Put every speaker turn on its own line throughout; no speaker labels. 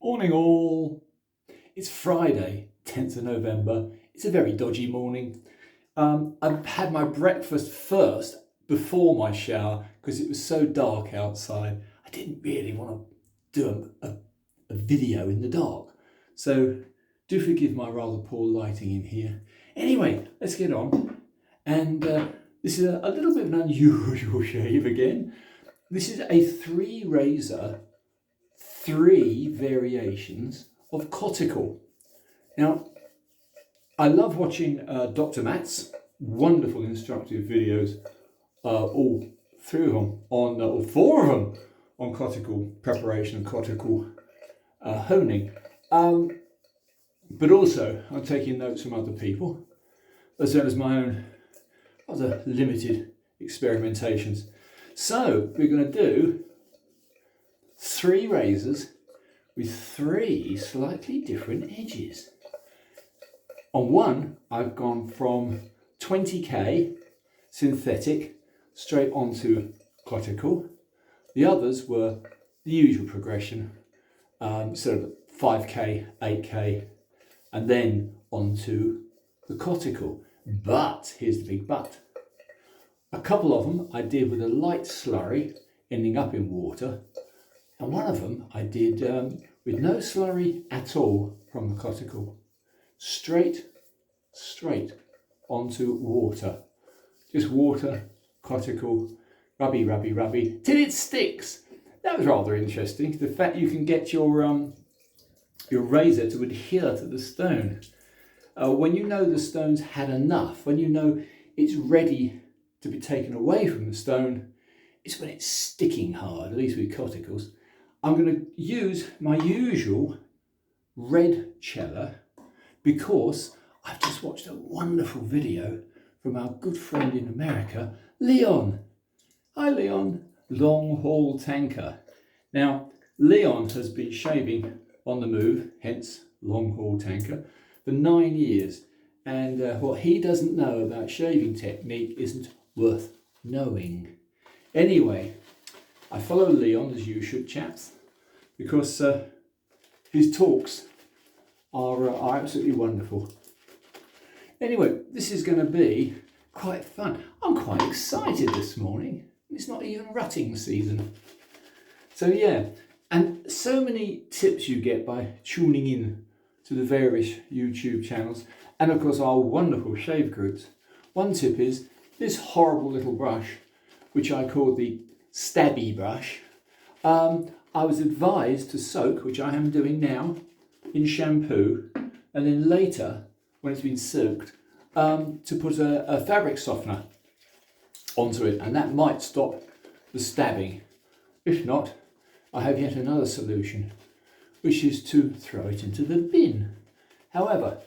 Morning all. It's Friday, 10th of November. It's a very dodgy morning. I've had my breakfast first before my shower because it was so dark outside. I didn't really want to do a video in the dark. So do forgive my rather poor lighting in here. Anyway, let's get on. And this is a little bit of an unusual shave again. This is a 3-razor, 3 variations of coticle. Now, I love watching Dr. Matt's wonderful instructive videos, all 3 of them on, or 4 of them on coticle preparation and coticle honing. But also, I'm taking notes from other people, as well as my own other limited experimentations. So, we're going to do 3 razors with 3 slightly different edges. On one, I've gone from 20k synthetic straight onto coticle. The others were the usual progression, sort of 5k, 8k, and then onto the coticle. But, here's the big but. A couple of them I did with a light slurry ending up in water, and one of them I did with no slurry at all from the coticle. Straight onto water. Just water, coticle, rubby, till it sticks. That was rather interesting. The fact you can get your razor to adhere to the stone. When you know the stone's had enough, when you know it's ready to be taken away from the stone, it's when it's sticking hard, at least with coticles. I'm going to use my usual red cello because I've just watched a wonderful video from our good friend in America, Leon. Hi Leon, long haul tanker. Now, Leon has been shaving on the move, hence long haul tanker, for 9 years. And what he doesn't know about shaving technique isn't worth knowing. Anyway, I follow Leon, as you should, chaps, because his talks are absolutely wonderful. Anyway, this is going to be quite fun. I'm quite excited this morning. It's not even rutting season. So yeah, and so many tips you get by tuning in to the various YouTube channels, and of course our wonderful shave groups. One tip is this horrible little brush, which I call the stabby brush. I was advised to soak, which I am doing now, in shampoo, and then later, when it's been soaked, to put a fabric softener onto it, and that might stop the stabbing. If not, I have yet another solution, which is to throw it into the bin. However,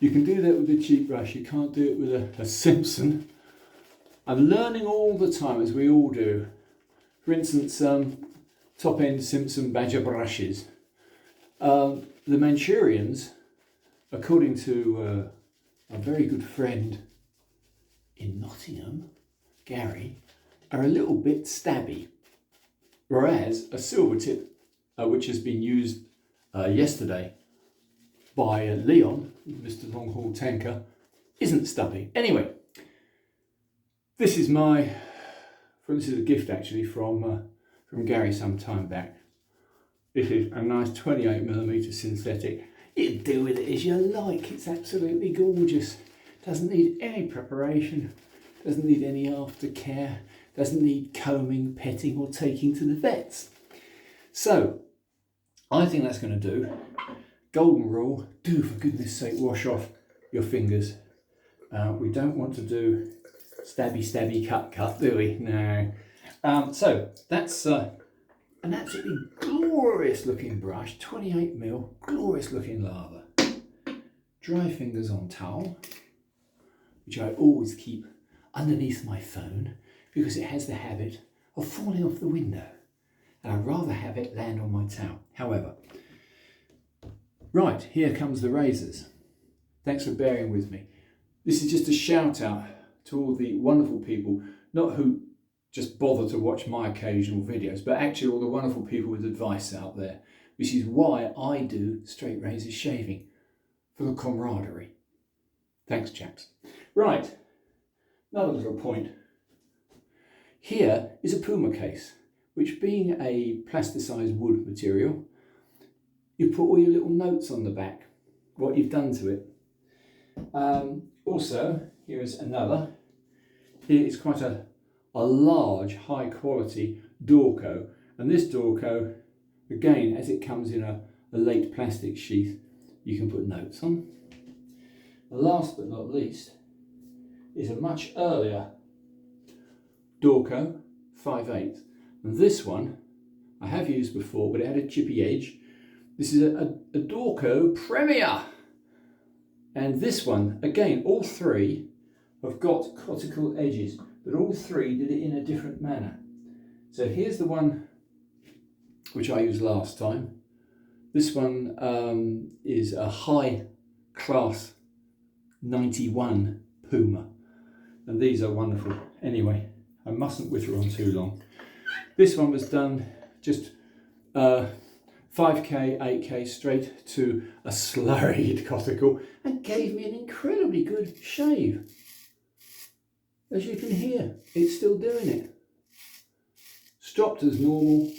you can do that with a cheap brush, you can't do it with a Simpson. I'm learning all the time, as we all do. For instance, top-end Simpson Badger brushes. The Manchurians, according to a very good friend in Nottingham, Gary, are a little bit stabby. Whereas a silver tip, which has been used yesterday by Leon, Mr. Long Haul Tanker, isn't stubby. Anyway, this is a gift actually from Gary some time back. This is a nice 28mm synthetic. You can do with it as you like. It's absolutely gorgeous. Doesn't need any preparation. Doesn't need any aftercare. Doesn't need combing, petting or taking to the vets. So, I think that's going to do. Golden rule, do for goodness sake wash off your fingers. We don't want to do stabby, cut, do we? No. So, that's an absolutely glorious looking brush, 28mm, glorious looking lava. Dry fingers on towel, which I always keep underneath my phone because it has the habit of falling off the window, and I'd rather have it land on my towel. However, right, here comes the razors. Thanks for bearing with me. This is just a shout out to all the wonderful people, not who just bother to watch my occasional videos, but actually all the wonderful people with advice out there. which is why I do straight razor shaving, for the camaraderie. Thanks, chaps. Right, another little point. Here is a Puma case, which being a plasticized wood material, you put all your little notes on the back, what you've done to it. Also, here is another. Here is quite a large, high quality Dorco. And this Dorco, again, as it comes in a late plastic sheath, you can put notes on. And last but not least is a much earlier Dorco 5/8. And this one I have used before, but it had a chippy edge. This is a Dorco Premier. And this one, again, all three have got coticle edges, but all three did it in a different manner. So here's the one which I used last time. This one is a high class 91 Puma. And these are wonderful. Anyway, I mustn't wither on too long. This one was done just 5K, 8K straight to a slurried coticle and gave me an incredibly good shave. As you can hear, it's still doing it. Stropped as normal.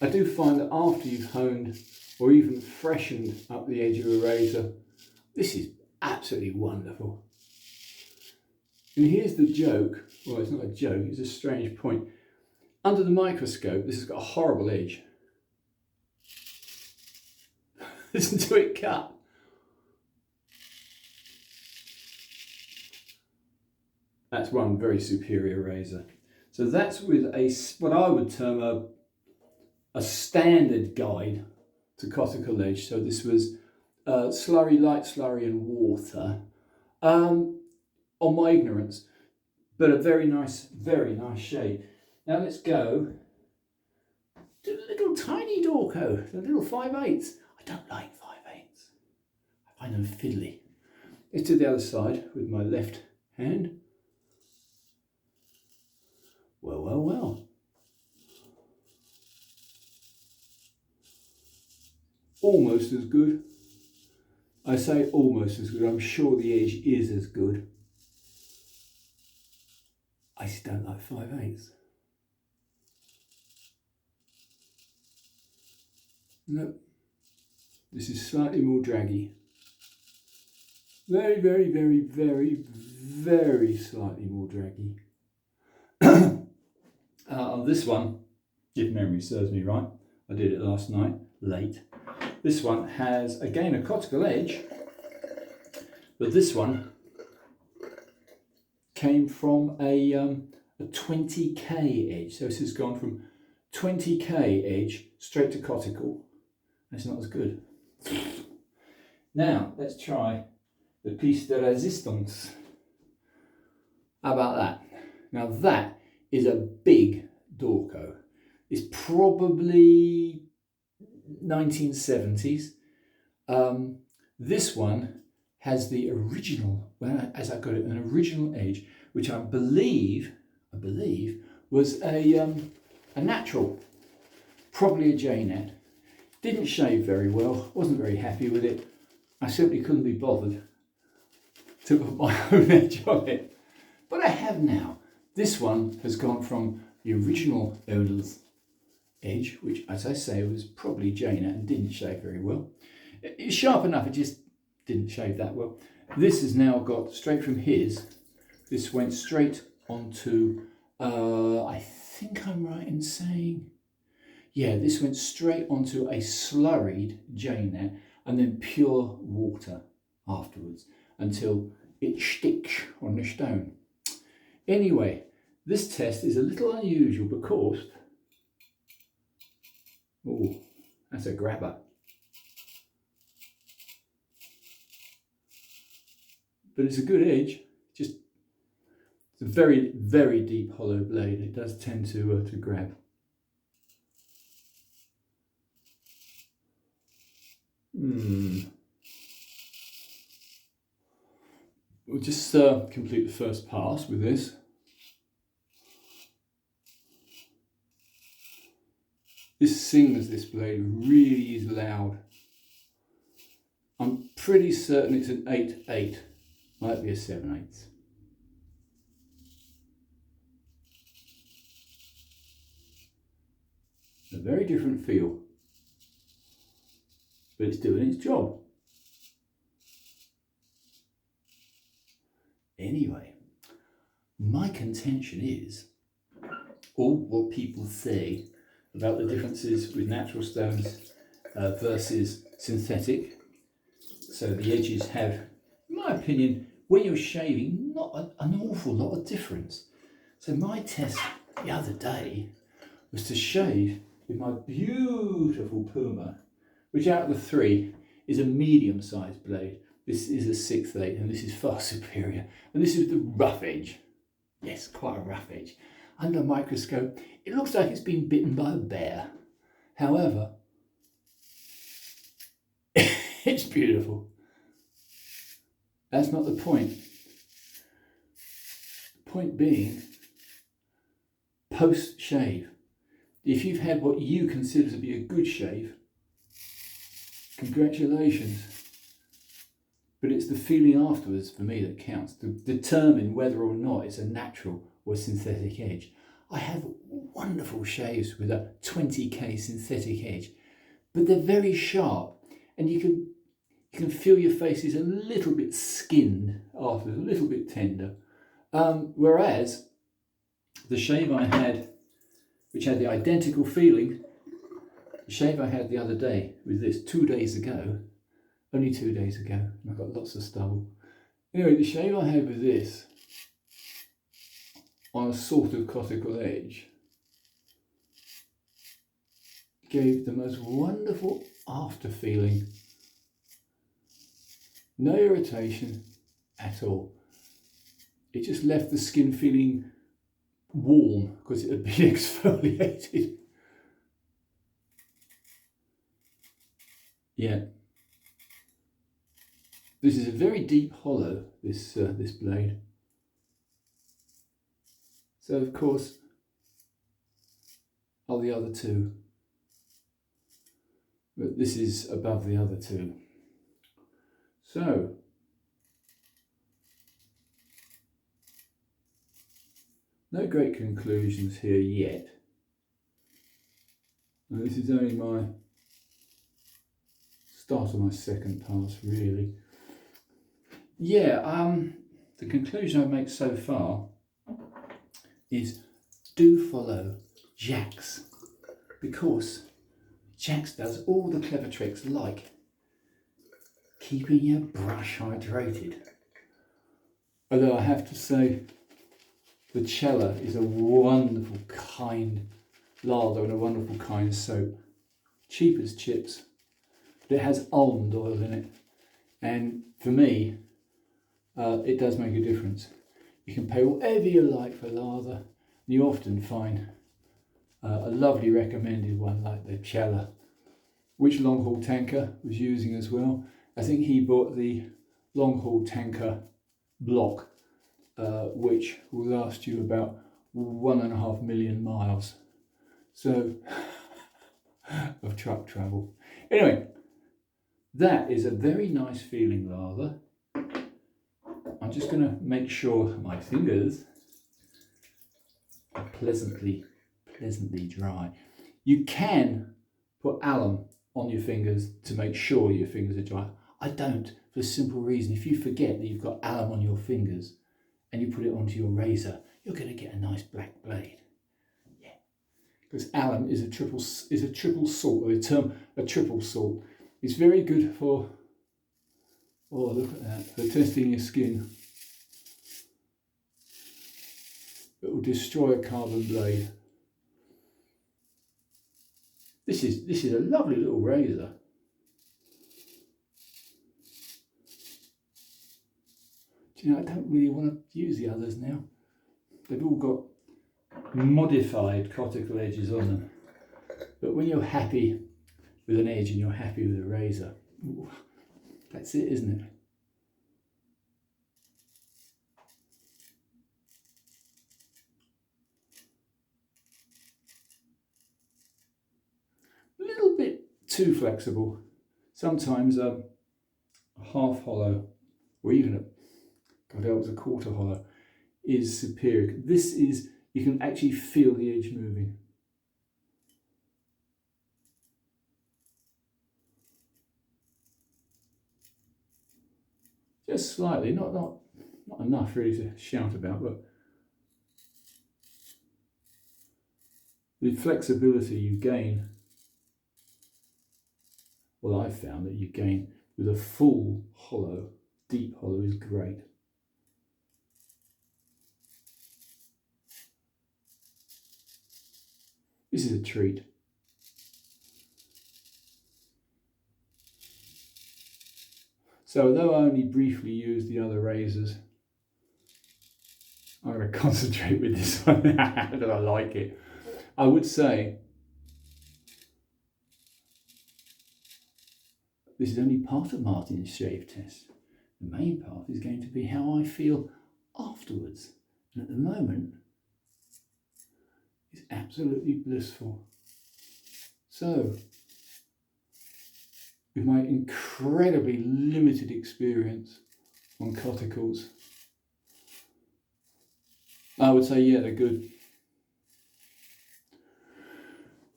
I do find that after you've honed or even freshened up the edge of a razor, this is absolutely wonderful. And here's the joke, well, it's not a joke, it's a strange point. Under the microscope, this has got a horrible edge. Listen to it cut. That's one very superior razor. So that's with what I would term a standard guide to coticle edge. So this was slurry, light slurry and water. On my ignorance, but a very nice shade. Now let's go to the little tiny Dorco, the little 5/8. I don't like 5/8. I find them fiddly. Let's do the other side with my left hand. Well, well, well. Almost as good. I say almost as good. I'm sure the edge is as good. I just don't like 5/8. Nope. This is slightly more draggy. Very, very, very, very, very slightly more draggy. On this one, if memory serves me right, I did it last night, late. This one has, again, a coticle edge, but this one came from a 20K edge. So this has gone from 20K edge straight to coticle. That's not as good. Now, let's try the piece de resistance. How about that? Now that is a big Dorco. It's probably 1970s. This one has the original, well, as I got it, an original edge, which I believe was a natural, probably a J-net. Didn't shave very well, wasn't very happy with it. I simply couldn't be bothered to put my own edge on it. But I have now. This one has gone from the original owner's edge, which, as I say, was probably J-net and didn't shave very well. It's sharp enough, it just didn't shave that well. This has now got, straight from his, this went straight onto, I think I'm right in saying, yeah, this went straight onto a slurried J-net and then pure water afterwards until it sticks on the stone. Anyway, this test is a little unusual because, oh, that's a grabber. But it's a good edge, just it's a very, very deep hollow blade. It does tend to grab. We'll just complete the first pass with this. This sings, this blade, really is loud. I'm pretty certain it's an 8/8, might be a 7/8. A very different feel, but it's doing its job. Anyway, my contention is, all what people say about the differences with natural stones versus synthetic. So the edges have, in my opinion, when you're shaving, not an awful lot of difference. So my test the other day was to shave with my beautiful Puma, which out of the three is a medium-sized blade. This is a 6/8 and this is far superior. And this is the rough edge. Yes, quite a rough edge. Under a microscope, it looks like it's been bitten by a bear. However, it's beautiful. That's not the point. The point being, post-shave, if you've had what you consider to be a good shave, congratulations. But it's the feeling afterwards for me that counts to determine whether or not it's a natural or synthetic edge. I have wonderful shaves with a 20k synthetic edge, but they're very sharp, and you can feel your face is a little bit skinned afterwards, a little bit tender. Whereas the shave I had, which had the identical feeling, the shave I had the other day with this 2 days ago, only 2 days ago, and I've got lots of stubble. Anyway, the shave I had with this on a sort of coticle edge gave the most wonderful after feeling. No irritation at all. It just left the skin feeling warm because it had been exfoliated. Yeah. This is a very deep hollow, this blade. So of course are the other two, but this is above the other two. So no great conclusions here yet. And this is only my start of my second pass, really. Yeah, the conclusion I make so far is do follow Jax, because Jax does all the clever tricks like keeping your brush hydrated. Although I have to say, the Cella is a wonderful kind lather and a wonderful kind soap. Cheap as chips, but it has almond oil in it, and for me, it does make a difference. You can pay whatever you like for lather, and you often find a lovely recommended one like the Cella, which long haul tanker was using as well. I think he bought the long haul tanker block, which will last you about 1.5 million miles. So, of truck travel. Anyway, that is a very nice feeling lather. I'm just going to make sure my fingers are pleasantly dry. You can put alum on your fingers to make sure your fingers are dry. I don't, for the simple reason, if you forget that you've got alum on your fingers and you put it onto your razor, you're going to get a nice black blade. Yeah, because alum is a triple salt, or the term a triple salt. It's very good for, oh look at that, for testing your skin. It will destroy a carbon blade. This is a lovely little razor. Do you know, I don't really want to use the others now. They've all got modified coticle edges on them. But when you're happy with an edge and you're happy with a razor, that's it, isn't it? little bit too flexible. Sometimes a half hollow, or even a quarter hollow, is superior. This is, you can actually feel the edge moving. Just slightly, not enough really to shout about, but the flexibility you gain, well, I've found that you gain with a full hollow, deep hollow is great. This is a treat. So although I only briefly used the other razors, I'm going to concentrate with this one because I like it. I would say this is only part of Martin's shave test. The main part is going to be how I feel afterwards. And at the moment, it's absolutely blissful. So, with my incredibly limited experience on coticles, I would say, yeah, they're good.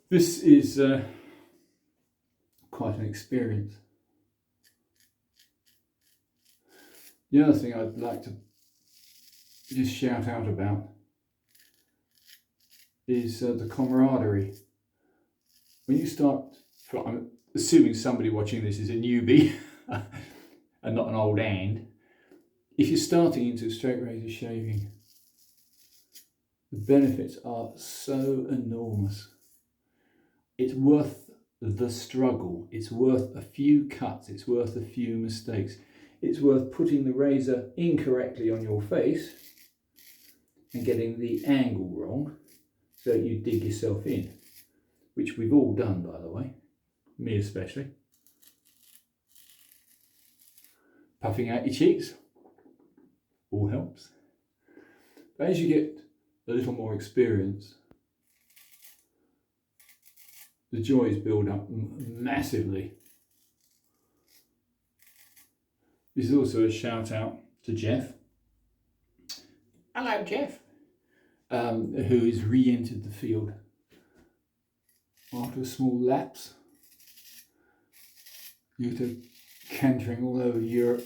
This is quite an experience. The other thing I'd like to just shout out about is the camaraderie. When you start, I'm assuming somebody watching this is a newbie and not an old hand. If you're starting into straight razor shaving, the benefits are so enormous. It's worth the struggle. It's worth a few cuts. It's worth a few mistakes. It's worth putting the razor incorrectly on your face and getting the angle wrong so that you dig yourself in, which we've all done, by the way, me especially. Puffing out your cheeks all helps. But as you get a little more experience, the joys build up massively. This is also a shout out to Jeff. Hello, Jeff. Who has re-entered the field after a small lapse due to cantering all over Europe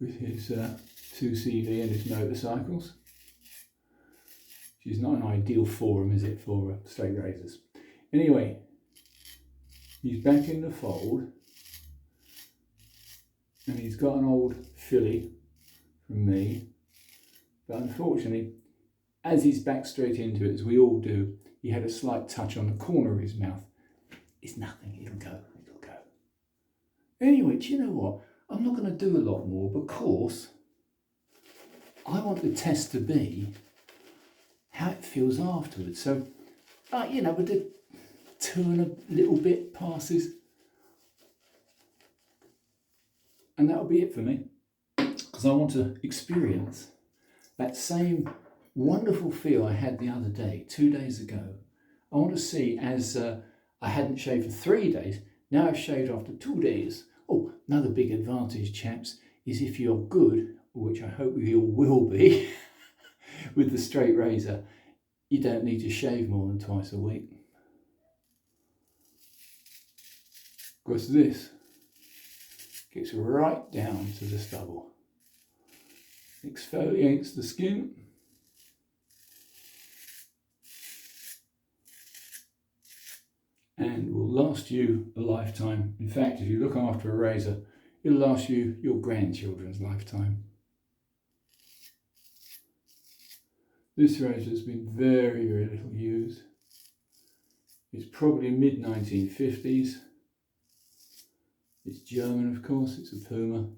with his 2CV and his motorcycles. Which is not an ideal forum, is it, for straight razors? Anyway, he's back in the fold, and he's got an old filly from me, but unfortunately, as he's back straight into it, as we all do, he had a slight touch on the corner of his mouth. It's nothing, it'll go. Anyway, do you know what? I'm not going to do a lot more because I want the test to be how it feels afterwards. So, you know, we did 2 and a little bit passes, and that'll be it for me, because I want to experience that same wonderful feel I had the other day, 2 days ago. I want to see, as I hadn't shaved for 3 days, now I've shaved after 2 days. Oh, another big advantage, chaps, is if you're good, which I hope you all will be, with the straight razor, you don't need to shave more than twice a week. Because this gets right down to the stubble, exfoliates the skin, and will last you a lifetime. In fact, if you look after a razor, it'll last you your grandchildren's lifetime. This razor has been very, very little used. It's probably mid-1950s. It's German, of course, it's a Puma.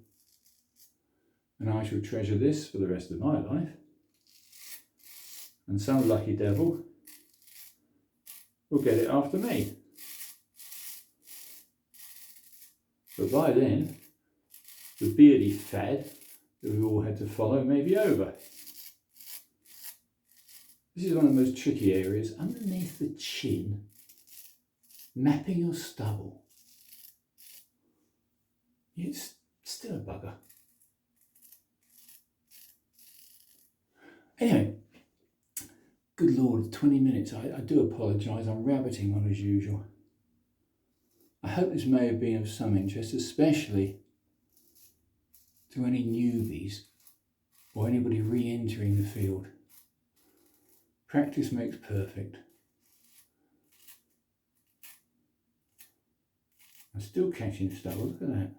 And I shall treasure this for the rest of my life. And some lucky devil will get it after me. But by then, the beardy fad that we all had to follow may be over. This is one of the most tricky areas. Underneath the chin, Mapping your stubble. It's still a bugger. Anyway, good Lord, 20 minutes. I do apologise, I'm rabbiting on as usual. I hope this may have been of some interest, especially to any newbies or anybody re-entering the field. Practice makes perfect. I'm still catching stubble, look at that.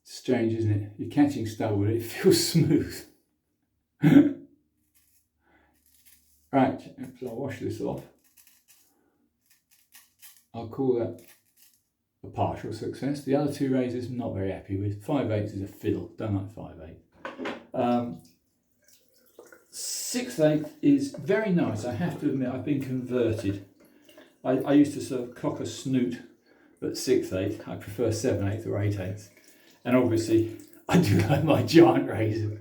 Strange, isn't it? You're catching stubble, but it feels smooth. Right, so I'll wash this off. I'll call that a partial success. The other two razors I'm not very happy with. 5/8 is a fiddle, don't like 5/8. 6/8 is very nice, I have to admit. I've been converted. I used to sort of cock a snoot at 6/8. I prefer 7/8 or 8/8. And obviously, I do like my giant razor.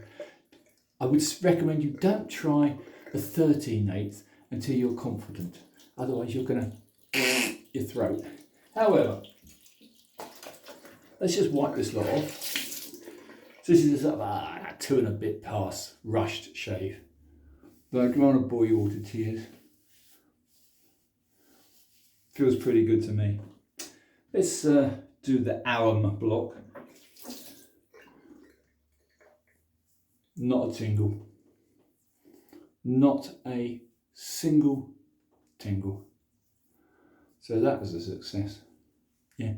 I would recommend you don't try a 13/8 until you're confident. Otherwise, you're going to your throat. However, let's just wipe this lot off. So this is a sort of a 2 and a bit pass rushed shave. But I don't want to bore you all to tears. Feels pretty good to me. Let's do the alum block. Not a tingle. Not a single tingle. So that was a success. Yeah.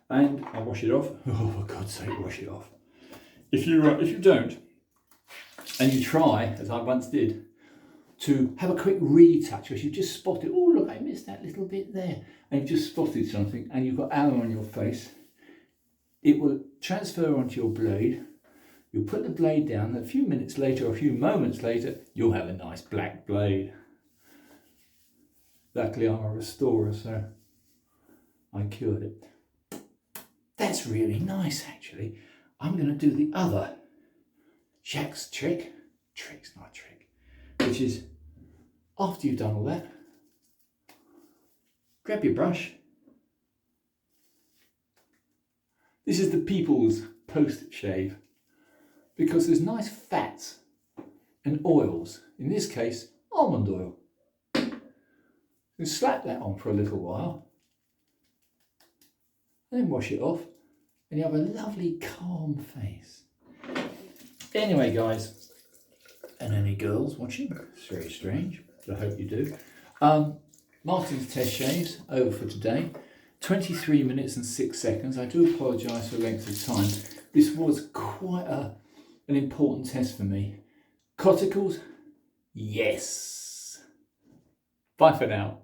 And I'll wash it off. Oh, for God's sake, wash it off. If you don't, and you try, as I once did, to have a quick retouch, because you've just spotted, oh look, I missed that little bit there, and you've just spotted something, and you've got alum on your face, it will transfer onto your blade. You'll put the blade down, a few minutes later, or a few moments later, you'll have a nice black blade. Luckily, I'm a restorer, so I cured it. That's really nice, actually. I'm going to do the other Jack's trick. Trick's not a trick. Which is, after you've done all that, grab your brush. This is the people's post-shave, because there's nice fats and oils. In this case, almond oil. You slap that on for a little while, and then wash it off, and you have a lovely calm face. Anyway, guys, and any girls watching, it's very strange, but I hope you do. Martin's test shaves over for today. 23 minutes and 6 seconds. I do apologise for the length of time. This was quite an important test for me. Coticles, yes. Bye for now.